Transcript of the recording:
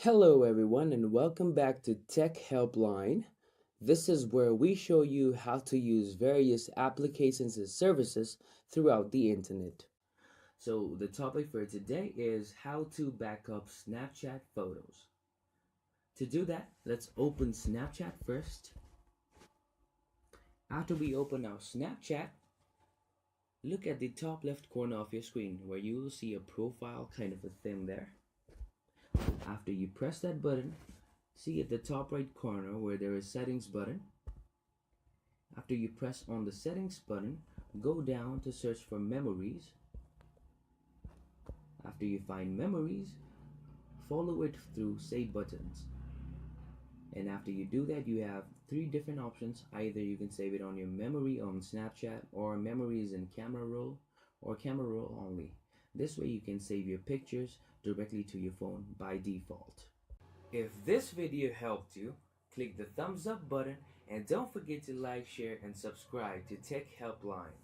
Hello, everyone, and welcome back to Tech Helpline. This is where we show you how to use various applications and services throughout the internet. So, the topic for today is how to back up Snapchat photos. To do that, let's open Snapchat first. After we open our Snapchat, look at the top left corner of your screen where you will see a profile kind of a thing there. After you press that button, see at the top right corner where there is settings button. After you press on the settings button, go down to search for memories. After you find memories, follow it through save buttons. And after you do that, you have three different options. Either you can save it on your memory on Snapchat, or memories in camera roll, or camera roll only. This way you can save your pictures directly to your phone by default. If this video helped you, click the thumbs up button and don't forget to like, share, and subscribe to Tech Helpline.